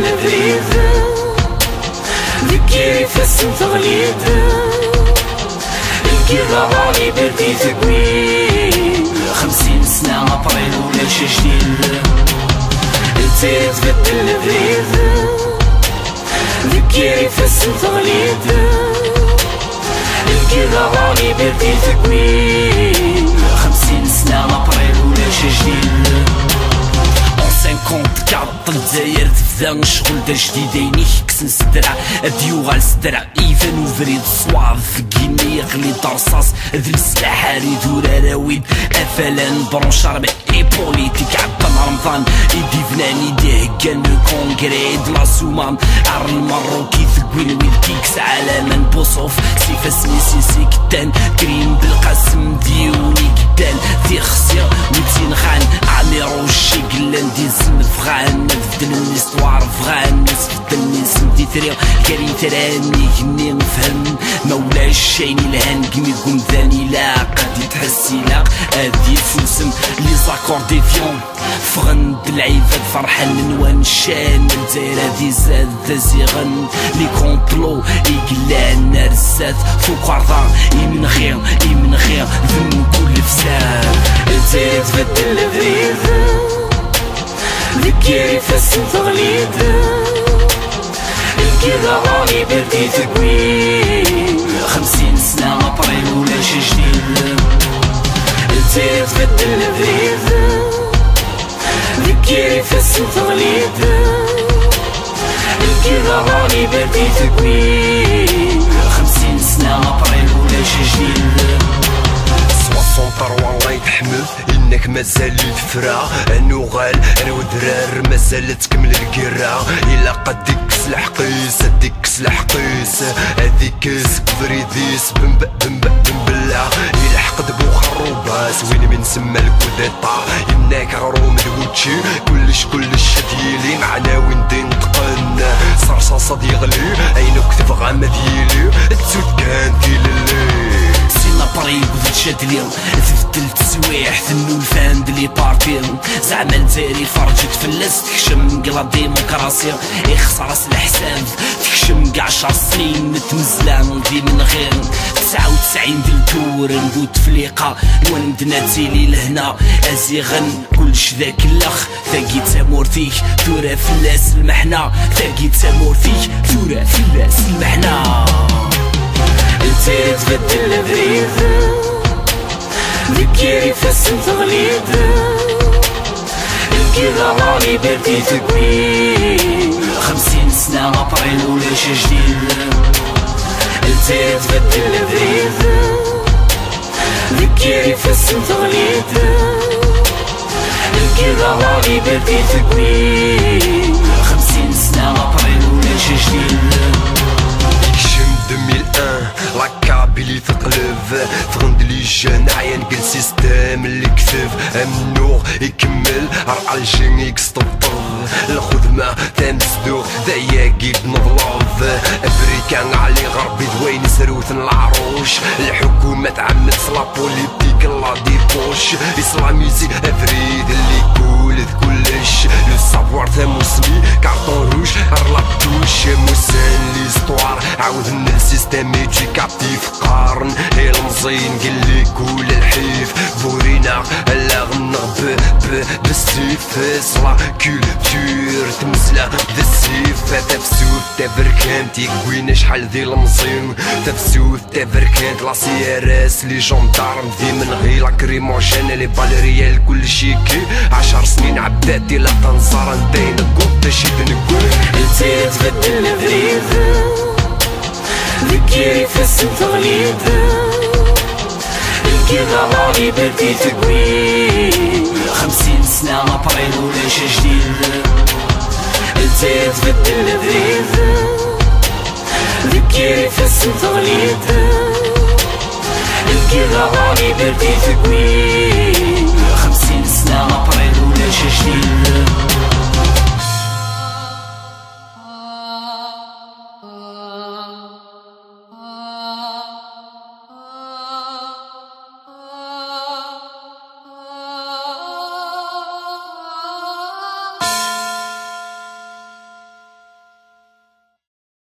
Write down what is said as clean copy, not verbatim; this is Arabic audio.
البريد ذكري فاسم تغليد الكذا راني بردي تقويم 50 سنة ابريل ولا شي جديد التالي تبدل البريد ذكري فاسم تغليد الكذا راني بردي تقويم 50 سنة ابريل ولا شي جديد 54 الجزائر تبدا شغل دا جديد يحكسن سدرع ديوغال سدرع ايفان وفريد صواف كيمي يغلي درصاص ذي السلاح ريد وراراويد افلان برونش ربع اي بوليتيك عبان رمضان ايدي فناني دي هكان كونغري د لاسومان عر المروكي ثقوين ويد كيكس عالما بوصوف سيفا سميسي كتان كريم بالقاسم ديوني كتان في خسير ويتين خان عامر وشي قلان دي فغان نفدل الاستوار فغان ناس فدل الناس ندي ثري كاري تراني كني نفهم مولا الشيني الهان كمي يقوم ثاني لا قد تحسي لا ادي فوسم لي زاكورديفيون فغن بالعيفات فرحان نوان شان الجزائر هادي زاد زيغن لي كومبلو يقلان نرسات فوق عرضا يمن غير ذم كل فساد الجزائر تبدل البريد ذكري فاسم تغليد الكذا راني بردي تقويم 50 سنة ابريل ولا شي جديد التالي تبدل البريد ذكري فاسم تغليد الكذا راني بردي تقويم 50 سنة ابريل ولا شي جديد 63 الله يتحمل انك مازال تفرا انوغال انا ودرار مازال تكمل القرا الا قد ديك سلاح قيس ديك سلاح قيس هذيك سكفريديس بمبلا الا حقد بو خروباس وين من سما الكوديطا يمناك غروم دوتشي كلش ديالي معنا وين دين تقن صرصاصه يغلي عينو كتف غامد يلي تسود كان ديالي لابريد وتشاد اليوم تبدل تسويح ثنو الفاند لي بارتين زعما الجزائري فرجت فلس تكشم قلا ديمقراطية يخسر راس الحساب تكشم كاع 10 سنين متمزلان دي من غير 99 ديال التور نقول تفليقة وندنا تيلي لهنا ازيغن كلش ذاك الاخ ثاقي تامورتيك تورا فلاس المحنا ثاقي تامورتيك تورا فلاس المحنا التالي تبدل البريد ذكري فاسم تغليد الكذا راني بردي تقويم 50 سنة ابريل ولا شي جديد التالي تبدل البريد ذكري فاسم تغليد الكذا راني بردي تقويم 50 سنة ابريل ولا شي جديد 2001 لاكابيلي تقلب تغند لي جان عيان قل سيستم اللي كتب النور يكمل رقع الجن يكسطبطب الخدمة تنسدو ذايا كيف نظلف امريكان علي غربي دوين سروت العروش الحكومة تعمد صلا بوليتيك الله دي بوش اسلاميزي افريد اللي يقول كلش لو سافوار موسمي كارطون روج رلابتوش موسان ليستوار عاود السيستم يجي كابتيف قارن هي المزين قلي كل الحيف بورينا هلا غنغب بالسيف صلا كولتور تمزلا بالسيف تفسوت تبركانت يقوينا شحال ذي المزين تفسوت تبركانت لا سيارس لي جوندارم ذي من غي لا كريموجين لي بالريال كل شيكي 10 سنين عبادي لا تنصار ندين قوت شي بنقول التالي تبدل البريد ذكري فاسم تغليد الكذا راني بردي تقويم 50 سنة ابريل ولا شي جديد التالي تبدل البريد ذكري فاسم تغليد الكذا راني بردي تقويم 50 سنة ابريل ولا شي جديد